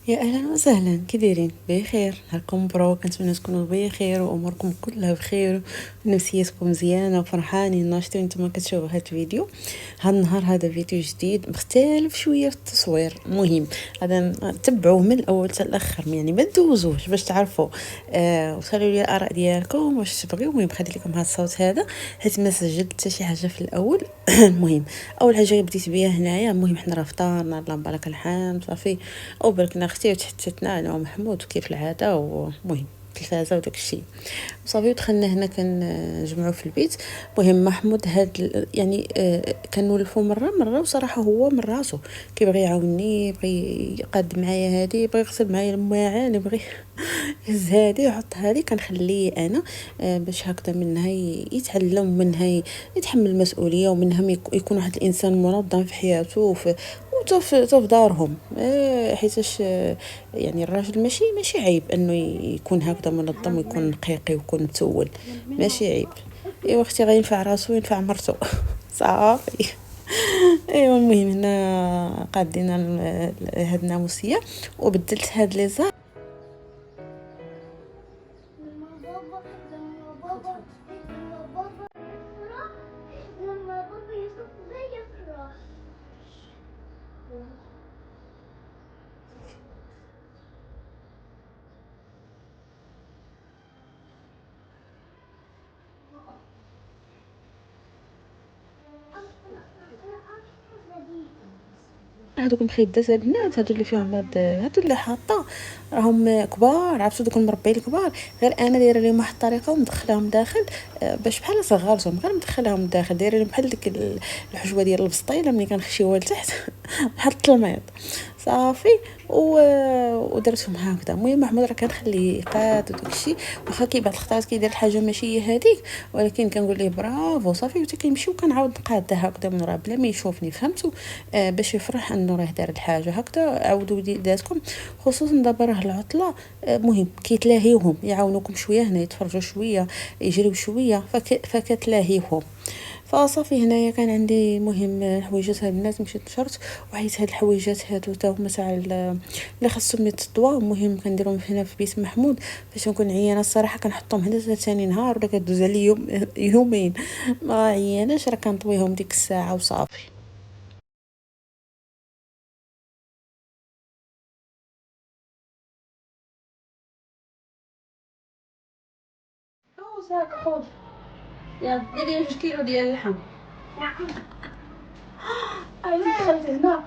يا اهلا وسهلا، كي دايرين؟ بخير، نهاركم مبروك، كنتمنى تكونوا بخير واموركم كلها بخير ونفسيتكم مزيانه وفرحانين ناشطين نتوما كتشوفوا هذا الفيديو. هذا النهار هذا فيديو جديد مختلف شويه في التصوير، مهم هذا تبعوه من الاول حتى الاخر، يعني ما تدوزوش باش تعرفوا. وخلوا لي الاراء ديالكم واش تبغيو. المهم خليت لكم هذا الصوت هذا حيت ما سجلت حتى شي حاجه في الاول. المهم اول حاجه بديت بها هنايا، المهم حنا راه فطارنا، الله مبارك الحمد صافي، او بركنا اختي وتحتتنا انا ومحمود كيف العاده، ومهم التلفازه وداك الشيء صافي. ودخلنا هنا كنجمعوا في البيت. المهم محمود هاد يعني كنولفوا مره وصراحه هو من راسو كيبغي يعاوني، يبغي يقاد معايا هادي، يبغي يغسل معايا المواعين، يبغي يهز هادي يحط هادي، كنخليه انا باش هكذا منها يتعلم، منها يتحمل المسؤوليه، ومنها يكون واحد الانسان منظم في حياته وفي دارهم. حيتاش يعني الراجل ماشي عيب انه يكون هكذا منظم ويكون نقيقي ويكون متول، ماشي عيب. ايوا اختي غينفع راسو ينفع مرتو صافي. ايوا المهم هنا قادين هاد الناموسيه، وبدلت هاد لي زار. لما بابا لما بابا لما بابا يفرح لما بابا يشوف ده يفرح. هادوك المخيدات البنات، هادو اللي فيهم هادو اللي حاطه راهم كبار، عرفتوا دوك المربيين الكبار. غير انا دايره لهم واحد الطريقه ومدخلاهم داخل، باش بحال صغارتهم، غير مدخلاهم داخل، دايره لهم بحال ديك الحجوه ديال البسطيله ملي كنخشيوها لتحت بحال التلميط صافي. ودرتهم هكذا. المهم محمود راه كنخليه يقاد وداك الشيء، واخا بعض الخطرات كيدير الحاجه ماشي هي هذيك، ولكن كنقول ليه برافو صافي، وتا كنمشي وكنعاود نقادها هكذا من راه بلا ما يشوفني، فهمتوا؟ باش يفرح انه راه دار الحاجه هكذا. عاودوا وليداتكم خصوصا دابا راه العطله، مهم كيتلاهيوهم، يعاونوكم شويه هنا، يتفرجوا شويه، يجريو شويه، فكتلاهيهم. فصافي هنايا كان عندي مهم الحويجات هاد البنات، مشيت نشرت وعيت هاد الحويجات هادو تا هما تاع اللي خاصهم يتطوا. المهم كنديرهم هنا في بيت محمود باش نكون عيانه الصراحه، كنحطهم هنا حتى ثاني نهار ولا كدوز علي يومين ما عياناش، راه كنطويهم ديك الساعه وصافي. ساك خذ، يا ديري 2 كيلو ديال اللحم. نعم دخلت هنا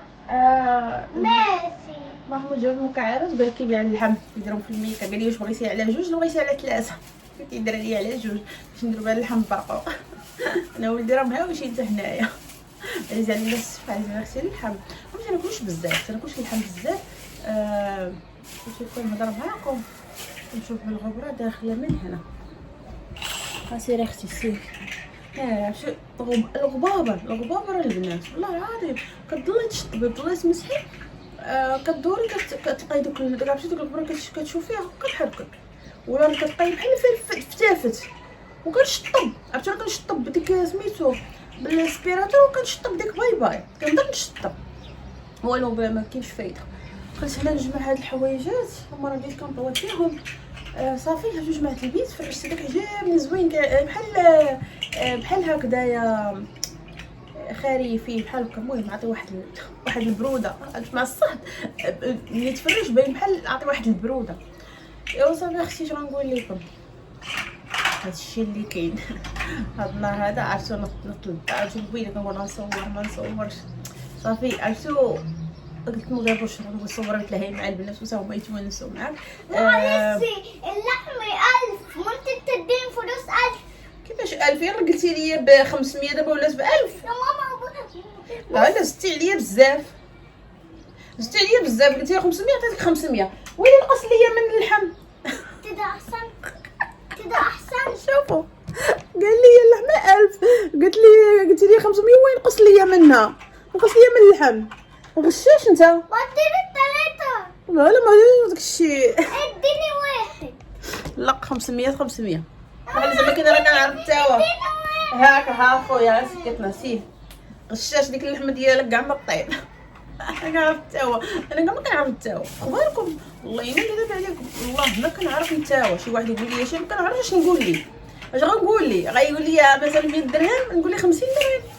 ماشي. محمود جاب مكعبات وبدا كيبيع اللحم، يديرهم في الميكا. قال لي واش بغيتي على جوج؟ بغيتي على 3. قلت يدير لي على جوج باش نديرو بها اللحم باقو. انا ولدي راه مهاوشين حتى هنايا. عزيز علينا الصفه، عزيز على اختي اللحم. ما تاكلوش بزاف، تاكلوش اللحم بزاف. باش نهضر معاكم نشوف الغبره داخله من هنا. سيري اختي سيري. شو الغبابه البنات والله العظيم كتضلي تشطبي، تضلي تمسحي، كدوري كتلقاي دوك عرفتي دوك الغبره كتشوفيها كتحركك، ولا كتلقاي بحال فتافت وكنشطب. عرفتي كنشطب بديك سميتو بالاسبيراتور، وكنشطب ديك باي كنبدا نشطب والو ما كاينش فايده. دخلت هنا نجمع هاد الحوايجات، هما راه بديت كنطوي فيهم. صافي هاتو جمعت البيت، فرشت داك عجبني زوين بحال هكذايا خريفي بحال هكا. المهم عطي واحد البروده مع الصهد، ملي تفرج باين بحال عطي واحد البروده. ايوا صافي اختي اش غنقول لكم، هادشي اللي كاين. هاد النهار هذا عرفتو نطلب، عرفتو بوينه كنقول غنصور ما نصورش صافي. عرفتو قلت ما جابوش صورت لها مع البنات وتا هما يتونسوا معاك. معلش اللحم 1000 ممكن تدين فلوس 1000. كيفاش 1000؟ يلا قلتي لي ب 500 دابا ولات ب 1000. يا ماما لا زدتي عليا بزاف، قلتي لي 500 عطيتك 500، وين نقص ليا من اللحم؟ كده احسن كده احسن. شوفوا قال لي اللحمه 1000، قلت لي 500، وين نقص ليا منها؟ نقص ليا من اللحم؟ غشاش انت. وديني 3. لا ما داك الشيء. اديني 1. لا 500 بحال زعما كده راه كنعرف التاوا. اديني 1. هاك ها خويا سكتنا سير. غشاش ديك اللحمه ديالك كاع ما طيب. انا كنعرف التاوه، انا ما كنعرف التاوه اخباركم. والله الا كذب عليكم، والله ما كنعرف التاوه. شي واحد يقول لي شي ما كنعرفش نقول لي اش غنقول لي. غيقول لي مثلا 100 درهم نقول لي 50 درهم.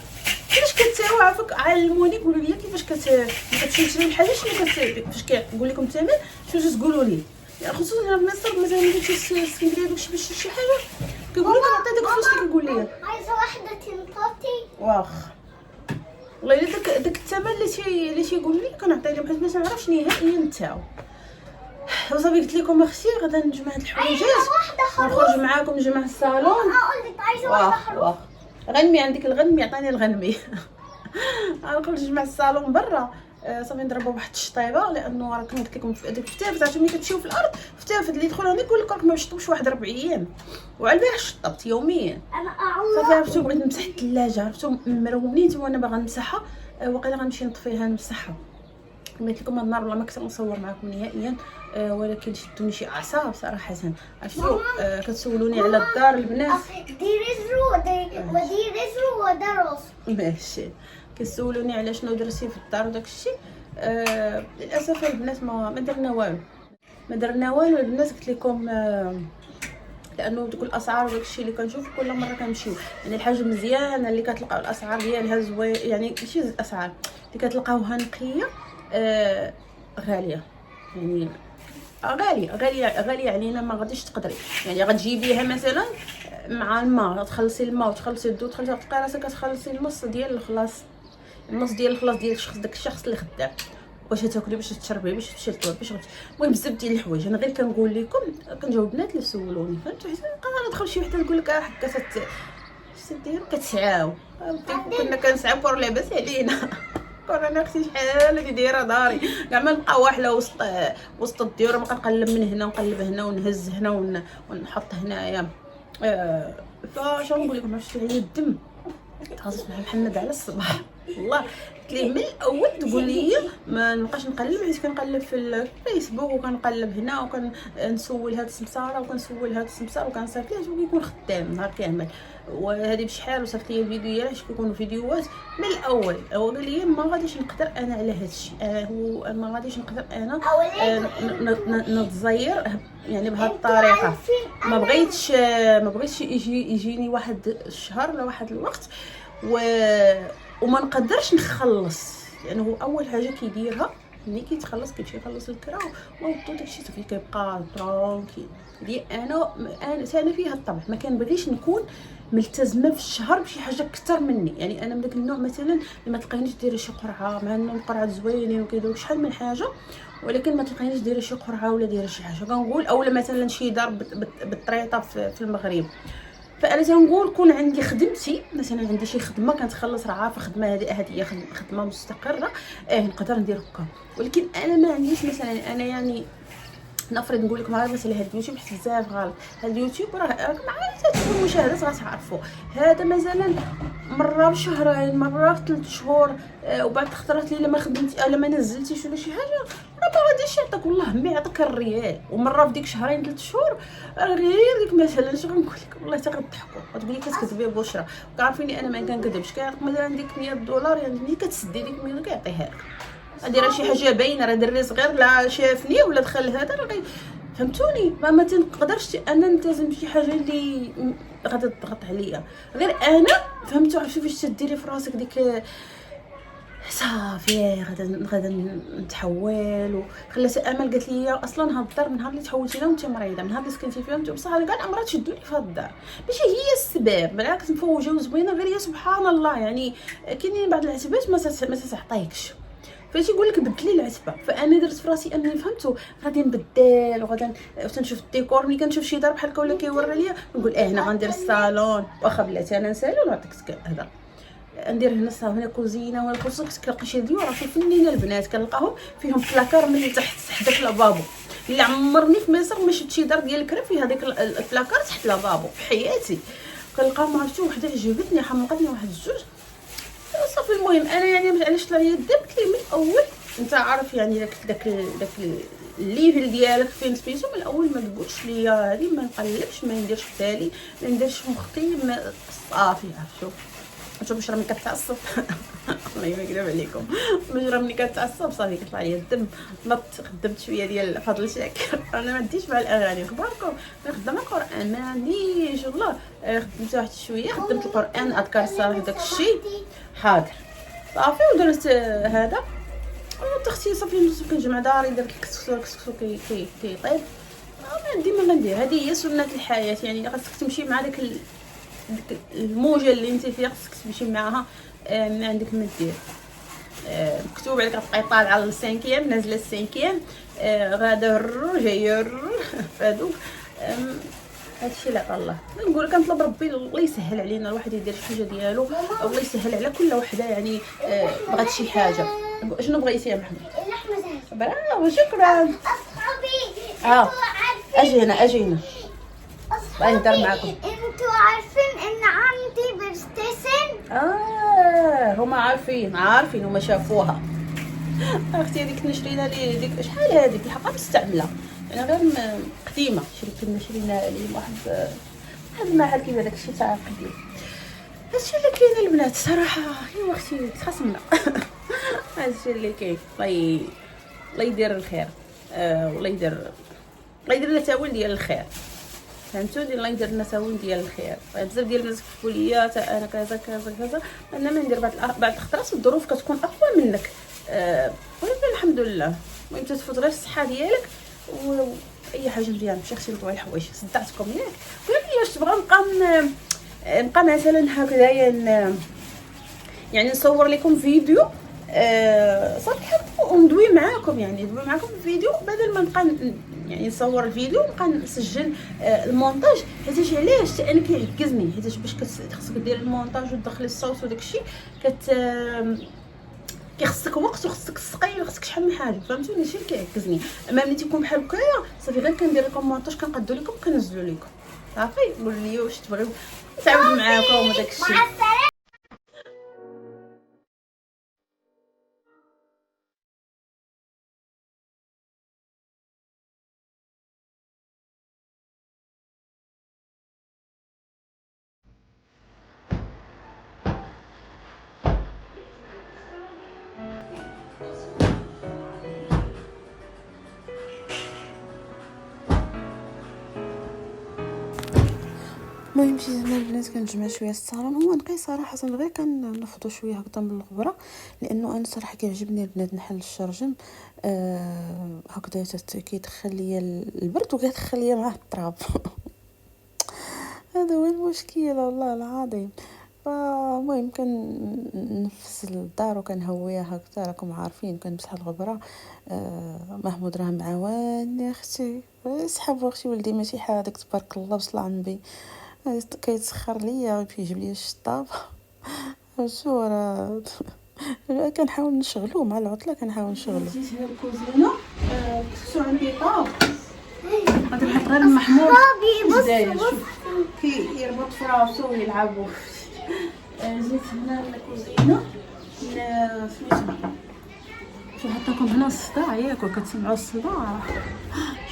كيفاش كتساوي؟ عافاك علموني قولوا لي كيفاش كتمشيو تشريو الحاجه شنو فاش كنقول لكم الثمن شنو تقولوا لي. يعني خصوصا هنا في مصر مثلا ملي تمشي لاسكندريه داكشي باش شي حاجه كيقول لك نعطي داك الفلوس اللي كيقول لي. عايزة واحدة تنططي. واخ والله الا داك الثمن اللي تيقول لي كنعطي لهم، حيت ما نعرفش نهائيا نتاو. وصافي قلت لكم اختي غادا نجمع هاد الحوايجات ونخرج معاكم نجمع الصالون. اقول لك عايزة واحدة حلوة. واخ غنمي عندك الغنمي، عطاني الغنمي. غنخرج نجمع الصالون برا. صافي نضربوا واحد الشطيبه، لانه راه كنت لكم ديك الفتافت عرفتوا ملي كتمشيو في الارض فتافت اللي يدخل هنا يقول لك راك ما شطبش واحد 4 ايام، وعلى البارح شطبت يوميا. انا صافي عرفتوا بغيت نمسح الثلاجه، عرفتوا مرونيت وانا باغا نمسحها. واقيلا غنمشي نطفيها نمسحها. قلت لكم هاد النهار والله ما كنت نصور معكم نهائيا. ولكن شدوني شي اعصاب صراحه. عرفتوا كتسولوني على الدار البنات. ديري زرو وديري زرو ودرس. ماشي كيسولوني على شنو درتي في الدار وداك الشيء. للاسف البنات ما درنا والو البنات. قلت لكم لانه دوك الاسعار وداك الشيء اللي كنشوف كل مره كنمشيو، يعني الحاجه مزيانه اللي كتلقاو الاسعار ديالها زوين، يعني ماشي الاسعار اللي كتلقاوها نقيه غاليه. يعني غاليه علينا ما غاديش تقدري. يعني غتجيبيها مثلا مع الماء، تخلصي الماء وتخلصي الضو تخلصي، تلقاي راسك كتخلصي النص ديال الخلاص ديال الشخص، داك الشخص اللي خدام. واش تاكلي باش تشربي باش تمشي للطوال باش المهم بزاف ديال الحوايج. انا غير كنقول لكم كنجاوب البنات اللي سولوني فهمتوا. حيت غندخل شي وحده تقول لك هكا ديروا كتسعاو. كنا كنسعاو كور لاباس علينا. كورونا اختي شحال هادي دايره داري كاع ما نبقى واحله وسط الديور، ما كنقلب من هنا ونقلب هنا ونهز هنا ونحط هنايا. فاش نقول لكم عرفتي عليا الدم تهزت مع محمد على الصباح. والله قلت ليه من الاول تقول لي ما نبقاش نقلب، حيت كنقلب في الفيسبوك وكنقلب هنا وكنسول هاد السمساره وكنسول هاد السمسار وكنصيفط ليه وكيكون خدام نهار كامل. وهذه بشحال وصيفط لي الفيديو ديالها كيكونوا فيديوهات من الاول. هو قال لي ما غاديش نقدر انا على هذا الشيء، هو ما غاديش نقدر انا نتزير يعني بهذه الطريقه. ما بغيتش يجيني واحد الشهر ولا واحد الوقت وما نقدرش نخلص. لانه هو اول حاجه كيديرها ملي كيتخلص كيمشي يخلص الكرا ويوضو داكشي صافي كيبقى ترونكيل. لي انا فيها الطبع ما كنبغيش نكون ملتزمه في الشهر بشي حاجه اكثر مني. يعني انا من داك النوع مثلا اللي ما تلقاينيش دايره شي قرعه، مع انه القرعه زوينين وكيديروا شحال من حاجه، ولكن ما تلقاينيش دايره شي قرعه ولا دايره شي حاجه كنقول. اولا مثلا شي دار بالطريطه في المغرب، فانا تنقول كون عندي خدمتي مثلا، عندي شي خدمه كنتخلص راه عارفه خدمه هذه هي خدمه مستقره نقدر ندير هكا. ولكن انا ما عنديش مثلا انا يعني نفرض نقول لكم هذا مثلا هذا اليوتيوب حيت بزاف غلط. هذا اليوتيوب راه مع المشاهدات غتعرفوا هذا مثلا مره بشهرين مره في 3 شهور. وبعد خطرات لي لما خدمتي الا ما نزلتيش ولا شي حاجه راه ما غاديش يعطيك والله ما يعطيك الريال. ومره في ديك شهرين 3 شهور غير ديك مثلا شنو غنقول لكم والله حتى غتضحكوا غتقولي كتكذبي بشرى. وكعرفيني انا ما كنكذبش. كيعطيك مثلا ديك 100 دولار يعني ملي كتسدي ديك 100 كيعطيها لك. هادي راه شي حاجه باينه، راه دري صغير لا شافني ولا دخل هذا راه فهمتوني. ما تنقدرش انا نلتزم بشي حاجه اللي غادي تضغط عليا. غير انا فهمتوا عرفتوا فاش تديري في راسك ديك صافي غادا نتحول. وخلات امل قالت لي اصلا هاد الدار من نهار اللي تحولتي لها وانت مريضه، من نهار اللي سكنتي فيها وانت بصح كاع الامراض شدوني في هاد الدار. ماشي هي السبب، بالعكس مفوجه وزوينه، غير هي سبحان الله يعني كاينين بعض العتبات ما تعطيكش. فاش يقول لك بدلي العتبه. فانا درت في راسي انني فهمتوا غادي نبدل وغادا تنشوف الديكور. ملي كنشوف شي دار بحال هكا ولا كيوري ليا نقول هنا غندير الصالون. واخا بلاتي انا نسالو نعطيك هذا ندير هنا الصالون هنا كوزينه ولا كرسي. كنلقى شي ديور راه فنينه البنات كنلقاهم فيهم بلاكار من تحت داك لافابو. اللي عمرني في مصر ما شفت شي دار ديال الكرا فيها ديك البلاكار تحت لافابو في حياتي. كنلقاهم عرفتوا وحده عجبتني حمقتني واحد الجوج صافي. المهم انا يعني علاش طلع لي الدم قلت لي من الاول انت عارف يعني داك الليفل ديالك فين سميتو من الاول ما تقولش ليا هذه ما نقلبش ما نديرش في بالي ما نديرش مختي صافي. عرفتوا باش راه كتعصب والله ما نكذب عليكم. مجرى ملي كتعصب صافي كيطلع لي الدم. نط خدمت شويه ديال فضل شاكر. انا ما عنديش مع الاغاني كباركم، انا خدامه القران، ما عنديش والله. خدمت واحد شويه، خدمت القران، اذكار الصالح داك الشيء حاضر صافي. ودرت هذا وتختي صافي. كنجمع داري، درت الكسكسو كيطيب. ما ديما غندير، هذه هي سنه الحياه. يعني خاصك تمشي مع ديك الموجه اللي انت فيها، خاصك تمشي معاها. ما عندك ما دير. مكتوب عليك تبقاي طالعه للسانكيام، نازله السانكيام، غادا جايه فهادوك. هادشي لا الله نقول. كنطلب ربي الله يسهل علينا، الواحد يدير شي حاجه ديالو، الله يسهل على كل وحده. يعني بغات شي حاجه. شنو بغيتي يا محمد؟ اللحمة جاهزة. برافو شكرا. أصحابي اجي هنا باغي نهضر معاكم. انتوا عارفين ان عمتي بلايستيشن؟ هما عارفين هما شافوها. اختي هذيك نشرينا لي ديك شحال هذيك الحقيقه مستعمله، انا غير قديمه. شرينا لي واحد المحل كيما داكشي تاع قديم. هادشي اللي كاين البنات صراحه. ايوا اختي تخاصمنا. هادشي اللي كاين. الله يدير الخير. والله يدير لنا تاويل ديال الخير، فهمتوني؟ الله يدير لنا تاويل ديال الخير. بزاف ديال الناس كيقولوا لي انا كذا كذا كذا، انا ما ندير. بعض الخطرات الظروف كتكون اقوى منك. ولكن الحمد لله المهم تتفوت غير الصحه ديالك واي حاجه مزيان. مشي اختي لطوي الحوايج صدعتكم ياك. ولكن واش تبغى نبقى مثلا هكذايا يعني نصور لكم فيديو صراحه وندوي معاكم، يعني ندوي معاكم في الفيديو بدل ما نبقى يعني نصور الفيديو ونبقى نسجل المونتاج. حيتاش علاش انا كيعجزني، حيتاش باش خصك دير المونتاج وتدخلي الصوت وداك الشيء كيخصك وقت وخصك السقيل وخصك شحال من حاجه، فهمتوني؟ شي كيعجزني. اما ملي تيكون بحال هكايا صافي غير كندير لكم مونتاج، كنقادو لكم وكنزلو لكم صافي. قولوا لي واش تبغيو نتعاود معاكم وداك الشيء. المهم شي زعما البنات كنجمع شويه الصالون. هو نقي صراحه غير كنفضو شويه هكذا من الغبره، لانه انا صراحه كيعجبني البنات نحل الشرجم هكذا كيدخل ليا البرد وكيدخل ليا معاه التراب. هذا هو المشكل والله العظيم. المهم كنفس الدار وكنهويها هكذا، راكم عارفين كنمسح الغبره. محمود راه معاوني اختي، سحب اختي ولدي ماشي حالك تبارك الله بصلاه النبي، كيتسخر ليا كيجيب لي الشطاب. شو راه كنحاول نشغلو مع العطله، كنحاول نشغلو. جيت هنا الكوزينه كسو عندي طاب غادي نحط غير محمود بص كيربط في راسو ويلعبوا. جيت هنا الكوزينه سميتو شو حط لكم هنا الصداع ياك وكتسمعوا الصداع.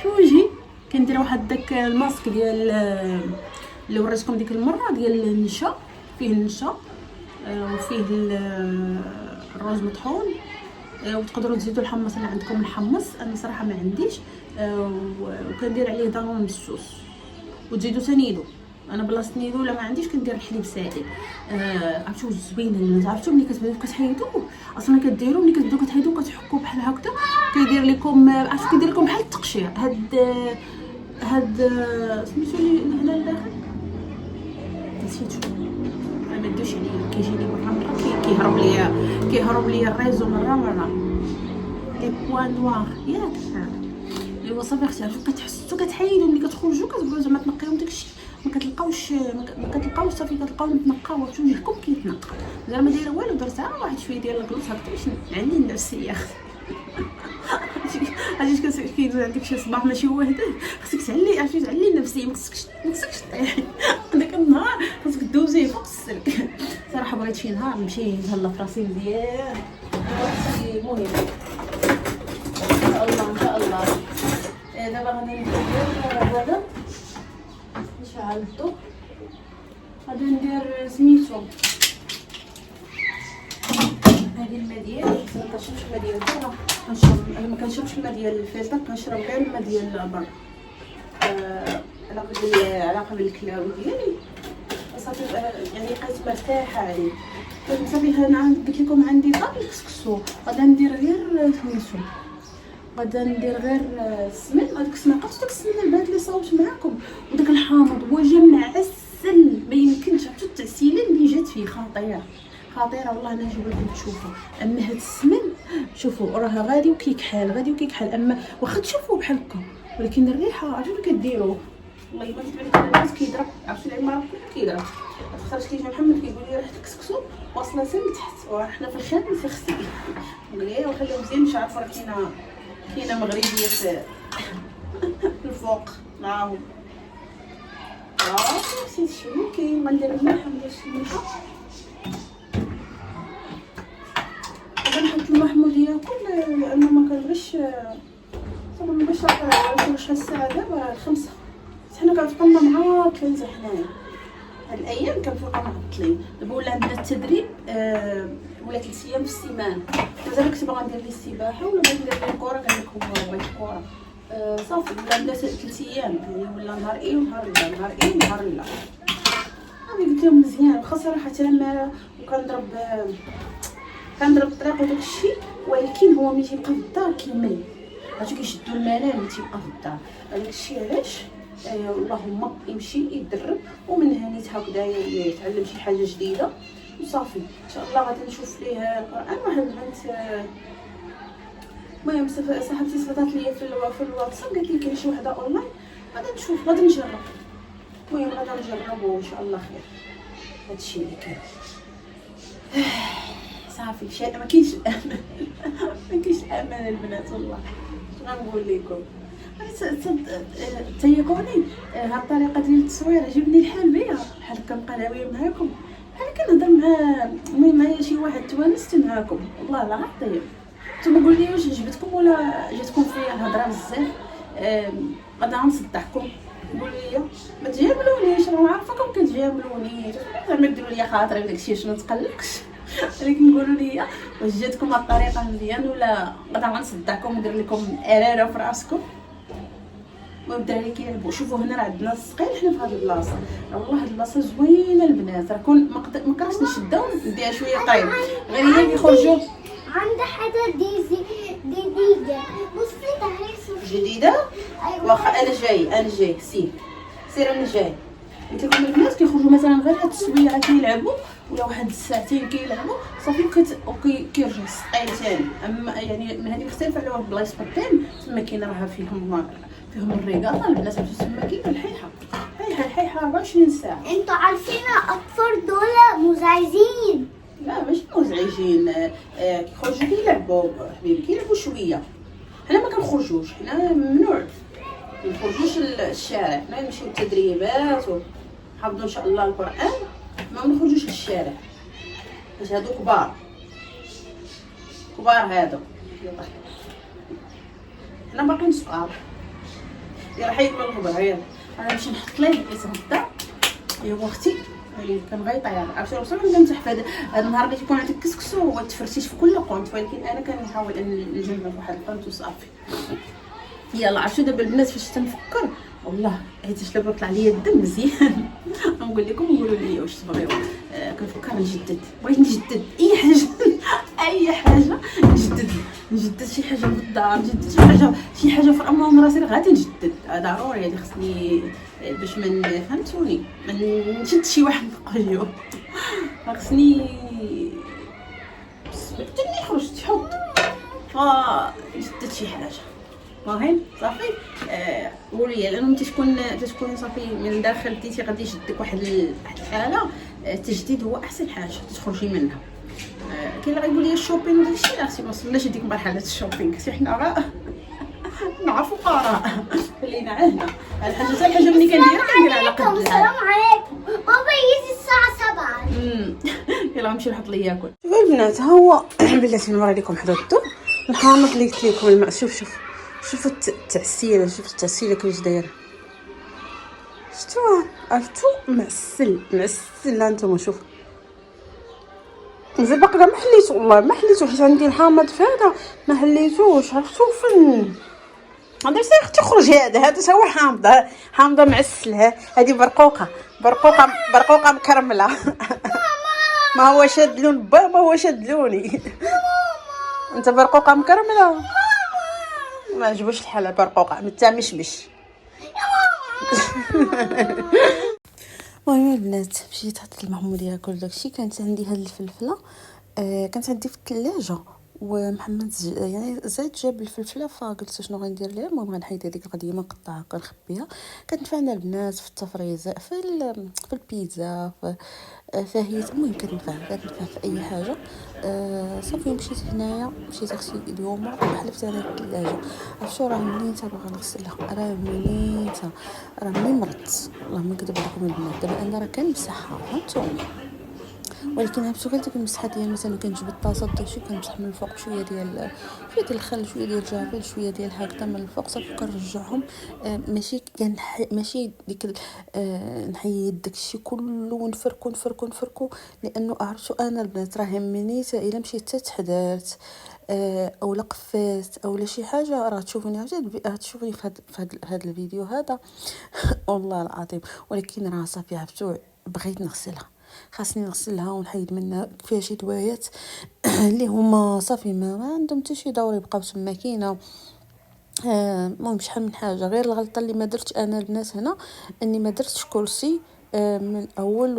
شو يجي كندير واحد داك الماسك ديال اللي وريتكم ديك المره ديال النشا، فيه النشا وفيه الروز مطحون، وتقدروا تزيدوا الحمص اللي عندكم الحمص. انا صراحه ما عنديش، وكندير عليه ضرون بالسوس وتزيدوا تنيدو. انا بلاصه نيدو لا ما عنديش كندير الحليب سائل. عرفتوا زوين الناس، عرفتوا ملي كتبداو كتحيدوه اصلا كديروا ملي كتبداو كتحيدوه كتحكوا بحال هكذا كيدير لكم عرفتوا كيدير لكم بحال التقشير. هاد سميتو لي هنا لداخل نسيتو ما ندوش عليه، كيجيني مره كيهرب ليا الريزو مره دي بوان نوار ياك. ايوا صافي اختي عرفتوا كتحسوا كتحيدوا ملي كتخرجوا كتبغيو زعما تنقيو داكشي ما كتلقاوش صافي كتلقاو متنقاو شو وجهكم كيتنقى. زعما ما دايره والو، درتها واحد شويه ديال الكلوط هكا باش نعني النفسيه. عرفتي كيدوز عندك شي صباح ماشي وحده خصك تعلي، عرفتي تعلي النفسيه، ما خصكش طيحي. داك النهار خصك دوزيه فوق السلك. صراحه بغيت شي نهار نمشي نهلا في راسي مزيان. المهم ان شاء الله دابا غادي ندير هذا نشعل الضوء، غادي ندير سميتو هذه الماء ديالي، ما كنشربش الماء ديال برا، كنشرب ما كنشربش الماء ديال الفلتر، كنشرب غير الماء ديال برا. علاقه بالكلاوي ديالي صافي، يعني بقيت مرتاحه عليه. صافي انا قلت لكم عندي غير الكسكسو، غادا ندير غير سميتو، غادا ندير غير السمن. هذيك السمنه عرفتوا داك السمنه البارد اللي صاوبت معاكم، وداك الحامض هو جا معسل ما يمكنش. عرفتوا التعسيله اللي جات فيه خطيره خطيره والله. انا نجيب لكم تشوفوا. اما هاد السمن شوفوا راه غادي وكيكحل، غادي وكيكحل. اما واخا تشوفوه بحال هكا، ولكن الريحه عرفتوا اللي كديروه والله ما كتبان لك الناس كيضرب. عرفتوا العماره كلها كيضرب. خاطر كيجي محمد كيقول لي ريحه الكسكسو واصله حتى لتحت، وحنا فشان نفخسي. نقول ليه وخليهم مزيان، مش عارفه راه كاينه مغربيه في الفوق معاهم. نسيت شنو كاين. غندير الملح، ندير الملحه، غنحط الملح مولي ياكل لانه ما كنبغيش صافي. ما باش واش الساعه دابا 5، حنا كنبقاو معاطلين حتى حنايا. هاد الايام كنبقاو معطلين. دابا ولا عندنا التدريب ولا 3 ايام في السيمانه. مازال كنت باغا ندير لي السباحه ولا بغيت ندير لي الكره. قال لكم بغيت الكره صافي. ولا بدا 3 ايام يعني، ولا نهار ايه ونهار لا، نهار ايه ونهار لا. صافي قلت لهم مزيان. واخا صراحه انا كنضرب الطريق وداك الشيء، ولكن هو ملي تيبقى في الدار كيمل. عرفتو كيشدوا الملام ملي تيبقى في الدار. هذاك الشيء علاش اللهم يمشي يدرب، ومن هنا هكذا يتعلم شي حاجه جديده وصافي. ان شاء الله غادي نشوف ليه القران. واحد البنت المهم صاحبتي صيفطات لي في الواتساب، قالت لي كاين شي وحده اونلاين، غادي نشوف، غادي نجرب. المهم غادي نجرب وان شاء الله خير. هادشي اللي كاين صافي. شيء ما كاينش امل ما كاينش امل البنات والله. شنو غنقول لكم؟ تيقوني هاد الطريقه ديال التصوير عجبني الحال بها، بحال كنبقى ناويه معاكم، بحال كنهضر مع المهم معايا شي واحد توانست معاكم والله العظيم. نتوما قولوا لي واش عجبتكم ولا جاتكم فيا الهضره بزاف. غادي نصدعكم. قولوا لي ما تجاملونيش، راه عارفاكم كتجاملوني، زعما ديروا لي خاطري وداكشي شنو تقلقش. ولكن قولوا لي واش جاتكم هاد الطريقه مزيان ولا غادي نصدعكم وندير لكم اريره في راسكم. المهم الدراري كيلعبوا. شوفوا هنا راه عندنا السقيل حنا في هاد البلاصه، راه والله هاد البلاصه زوينه البنات. راه كون ما كرهتش نشدها ونديها شويه طيب، غير هي كيخرجوا عندها حاجه جديده. بصي تعرفي جديده. واخا انا جاي سير انا جاي. قلت لكم البنات كيخرجوا مثلا غير هاد السويعه كيلعبوا ولا واحد الساعتين كيلعبوا صافي كيرجع السقيل ثاني. اما يعني هذه مختلفه على بلايص قدام تما كاين راه فيهم الرياضه البنات تسمى كاين الحيحه 24 ساعه. انتوا عارفين الاطفال دول مزعجين. لا ماشي مزعجين، كيخرجوا كيلعبوا حبيبي، كيلعبوا شويه. حنا ما كنخرجوش، حنا ممنوع ما نخرجوش للشارع. حنا نمشيو للتدريبات ونحفظوا ان شاء الله القران، ما نخرجوش للشارع باش هادو كبار هادو. يلا حنا باقيين صغار. يلا حيد من الغبره. يلا انا نمشي نحط ليه بيس غدا. ايوا اختي اللي كان بغا يطير. عرفتي وصلنا كنمسح هذا النهار اللي تيكون عندك كسكسو هو تفرتيش في كل قنت، ولكن انا كنحاول ان نجمع واحد القنت وصافي. يلا عرفتوا دابا البنات فاش تنفكر والله حيت دابا طلع ليا الدم مزيان. نقول لكم قولوا لي واش تبغيو. كنفكر نجدد، بغيت نجدد اي حاجه نجدد شي حاجه في الدار، نجدد شي حاجه في الامر راسي غادي نجدد. ضروري هذه خصني باش من فهمتوني ما نشد شي واحد نقيو. خصني بدني خرجت تحط نجدد شي حاجه. المهم صافي قولوا لي لانه تكون صافي من داخل بديتي غادي يشدك واحد الحاله. التجديد هو احسن حاجه تخرجي منها. كاين اللي غيقول لي الشوبينغ وداكشي لا اختي ما وصلناش لديك مرحله الشوبينغ، حنا غا مع فقراء خلينا هنا. الحاجه حتى الحاجه ملي كنديرها على قد السلام عليكم. بابا يجي الساعه 7. يلا نمشي نحط لي ياكل. شوفوا البنات ها هو بلاتي نوري لكم حضرتو الحامض اللي قلت لكم الماء. شوفوا التعسيله كيفاش دايره. شفتوها عرفتو معسل ها نتوما. شوفوا مازال باقي ما حليته والله ما حليته حيت عندي الحامض في هذا ما حليتوش عرفتو فين هذا اختي خرج هذا تا هو حامضه معسله هذه برقوقه مكرمله ما هو شاد لون بابا هو شاد لوني انت برقوقه مكرمله ما عجبوش الحال برقوقه متاع مشمش المهم البنات مشيت حطيت المحمود ياكل داكشي. كانت عندي هاد الفلفله كانت عندي في الثلاجه ومحمد يعني زاد جاب الفلفله فقلت شنو غندير ليها. المهم غنحيد هذيك القديمه نقطعها كنخبيها. كتنفعنا البنات في التفريزه في البيتزا فهيت المهم كتنفع في اي حاجه. صافي مشيت هنايا مشيت اختي اليوم حلفت على الثلاجه عرفتو راه منيته باغا نغسلها راه منيته راه مني مرضت والله ما نكذب عليكم البنات. دابا انا راه كنمسحها فهمتوا ولكن عرفتو غير ديك المسحه ديال مثلا كنجبد الطاسه داكشي كنمسح من الفوق شويه ديال الخل شويه ديال الجافيل شويه ديال هكذا من الفوق صافي كنرجعهم. ماشي ديك نحيد داكشي كله ونفركو لانه عرفتو انا البنات راه همنيته الا مشيت تحدرت او لقفات او شي حاجه راه تشوفوني تشوفوني في هذا الفيديو هذا والله العظيم. ولكن راه صافي عرفتو بغيت نغسلها خاصني نغسلها ونحيد منها فيها شي دوايات اللي هما صافي ما عندهم حتى شي دور يبقاو تما كاينه. المهم شحال من حاجه غير الغلطه اللي ما درتش انا البنات هنا اني ما درتش كرسي من اول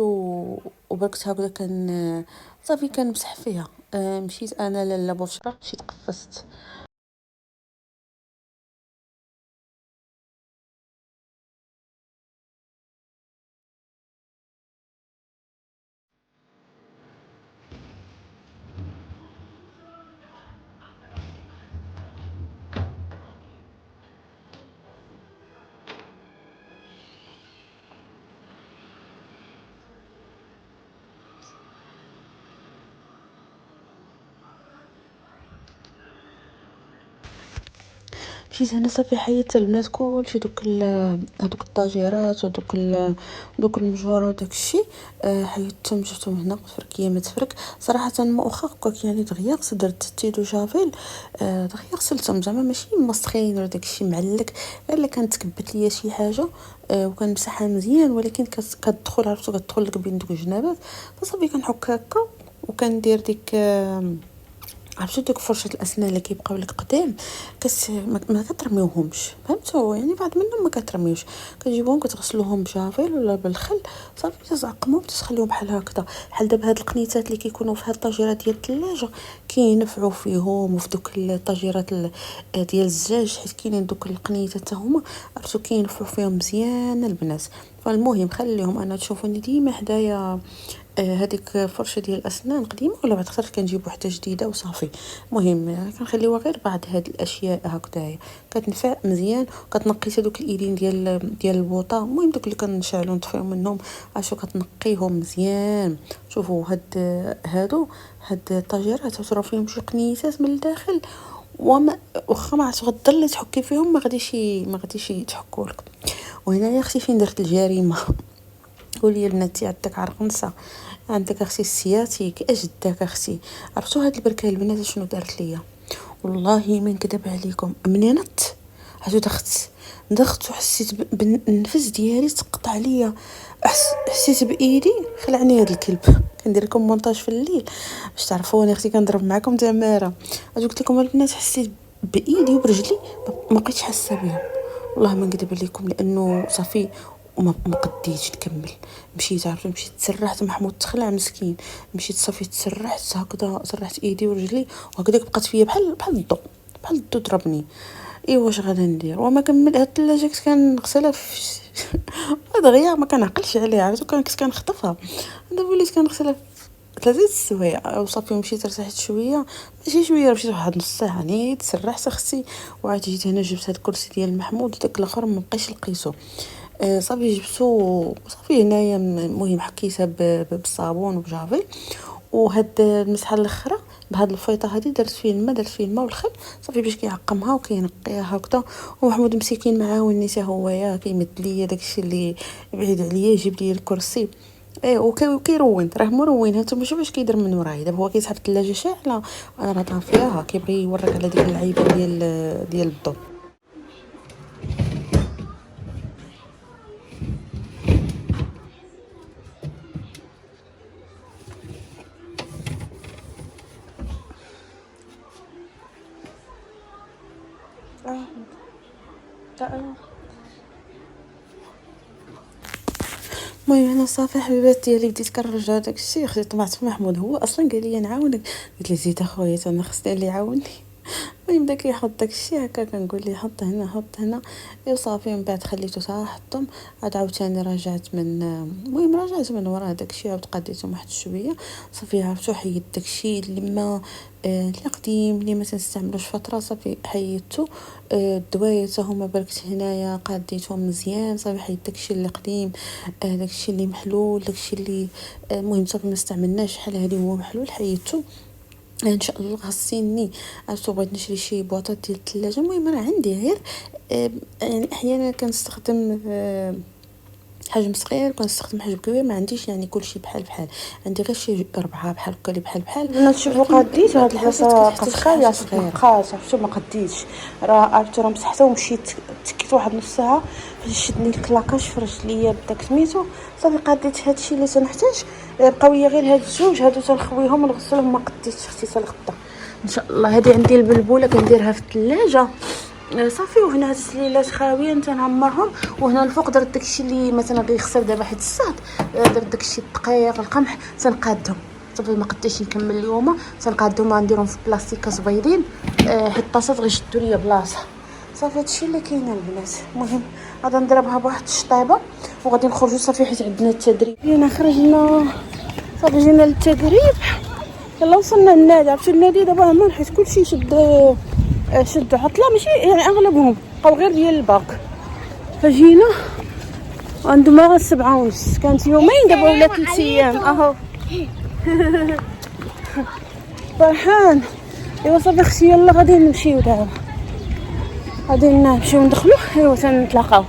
وبركت هكذا كان صافي كنمسح فيها. مشيت انا لاله بشرى مشيت قفزت مشيت هنا صافي حيدت البنات كلشي هذوك الطاجيرات ودوك المجوره وداكشي حيدتهم شفتهم هنا فركيه ما تفرك صراحه ما واخا هكاك يعني دغيا درت تيدو جافيل دغيا غسلتهم زعما ماشي مسخين ولا داكشي معلك غير الا كانت تكبت ليا شي حاجه وكنمسحها مزيان ولكن كتدخل عرفتو كتدخل لك بين دوك الجنابات فصافي كنحك هكا وكندير ديك عرفتو ديك فرشة الاسنان اللي كيبقاو لك قدام ما كترميوهمش فهمتوا يعني بعض منهم ما كترميوش كتجيبوهم كتغسلوهم بجافيل ولا بالخل صافي تزعقموهم تخليهم بحال هكذا بحال دابا هاد القنيتات اللي كيكونوا في هاد الطاجيرات ديال الثلاجه كينفعوا فيهم وفي دوك الطاجيرات ديال الزجاج حيت كاينين دوك القنيتات حتى هما عرفتو كينفعوا فيهم مزيان البنات. فالمهم خليهم انا تشوفوني ديما حدايا هذيك فرشه ديال الاسنان قديمه ولا بعد خاطر كنجيب وحده جديده وصافي. المهم كنخليوها غير بعض هاد الاشياء هكذايا كتنفع مزيان كتنقي هذوك الايدين ديال البوطه. المهم دوك اللي كنشعلوا نطفيو منهم عاشو كتنقيهم مزيان. شوفوا هاد الطاجيرات راه فيهم شي قنيتات من الداخل وما واخا ما غتضلي تحكي فيهم ما غاديش يتحكوا لك. وهنايا اختي فين درت الجريمه قولي البنات عندك عرقنصه عندك اختي السياتيك اش داك اختي. عرفتوا هاد البركه البنات شنو دارت ليا والله ما نكذب عليكم مني نط عجو دخت وحسيت بالنفس ديالي تقطع ليا حسيت بايدي خلعني هاد الكلب كندير لكم مونتاج في الليل باش تعرفوني اختي كنضرب معكم تماره. قلت لكم البنات حسيت بايدي وبرجلي ما بقيتش حاسه بهم والله ما نكذب عليكم لانه صافي وما قديتش نكمل. مشيت تسرحت محمود تخلع مسكين مشيت صافي تسرحت هكذا سرحت ايدي ورجلي وهكذاك بقات فيا بحال الضو ضربني. واش غادي ندير وما كمل هاد الثلاجه كنت كنغسلها دغيا ما كنعقلش عليها عرفتو كنت كنخطفها دابا وليت كنغسلها 3 السوايع وصافي مشيت ارتحت شويه ماشي شويه مشيت واحد نص ساعه نيت تسرحت اختي وعاد جيت هنا جبت هاد الكرسي ديال محمود وداك الاخر ما بقيتش لقيتو صافي جبتو صافي هنايا المهم حكيتها بالصابون وبجافيل. وهاد المسحه الاخرى بهاد الفيطه هذه درت فيه الماء والخل صافي باش كيعقمها وكينقيها هكذا. ومحمود مسكين معاونني حتى هو كيمد ليا داكشي اللي بعيد عليا يجيب لي الكرسي ايه وكيرون راه مرون. هانتوما شوفوا اش كيدير من ورايا. دابا هو كيسحب الثلاجه شاعله انا راه طافياها، كيبغي يوريك على ديك اللعيبه ديال الضو. المهم انا صافي حبيبات ديالي بديت كنرجع داك الشيء. خديت طمعت في محمود، هو اصلا قال لي نعاونك، قلت لي زيد اخويا انا خصني اللي يعاوني. المهم بدا كيحط داك الشيء هكا، كنقول ليه حط هنا حط هنا، اي صافي. من بعد خليته حتى حطهم، عاد عاوتاني رجعت من المهم رجعت من ورا داك الشيء، عاود قديتهم واحد شويه صافي. عرفتو حيدت داك الشيء اللي ما اللي قديم اللي ما تنستعملوش فتره، صافي حيدته. الدوايا حتى هما بركت هنايا قاديتهم مزيان، صافي حيدت داك الشيء اللي قديم، داك الشيء اللي محلول، داك الشيء اللي المهم صافي ما استعملناش شحال هادي هو محلول حيدته. ان شاء الله خاصني عرفتو بغيت نشري شي بواطات ديال الثلاجه. المهم راه عندي غير يعني احيانا كنستخدم حجم صغير، كنستخدم حجم كبير، ما عنديش يعني كلشي بحال عندي غير شي 4 بحال هكا اللي بحال. انا تشوفوا قديت هاد البلاصه قصقايه بقات، عرفتو ما قديتش، راه عرفتو راه مسحته ومشيت تكيت واحد نص ساعه فاش شدني الكلاكاش فرجت ليا بداك سميتو، صافي قديت هادشي اللي تنحتاج. بقاو لي غير هاد الزوج هادو تنخويهم ونغسلهم، ما قديتش اختي الغدا ان شاء الله. هذه عندي البلبوله كنديرها في الثلاجه صافي. وهنا هاد السليلات خاويين تنعمرهم، وهنا الفوق درت داكشي اللي مثلا غيخسر دابا حيت الصاد، درت داكشي الدقيق القمح تنقادهم صافي. ما قديتش نكمل اليوم، تنقادهم غنديرهم في بلاستيكه زويدين حيت الطاسات غيشدوا ليا بلاصه صافي. هادشي اللي كاين البنات. المهم غادي نضربها بواحد الشطيبه وغادي نخرجوا صافي حيت عندنا التدريب. هنا خرجنا صافي، جينا للتدريب، يلا وصلنا للنادي. عرفتوا النادي دابا عمر حيت كلشي شدوا عطله، ماشي يعني اغلبهم بقاو غير ديال الباك. فجينا عندما 7:30 كانت يومين، دابا ولا 3 ايام اهو. فرحان. ايوا صافي اختي يلا غادي نمشيو دابا، غادي نمشيو ندخلو ايوا تنتلاقاو.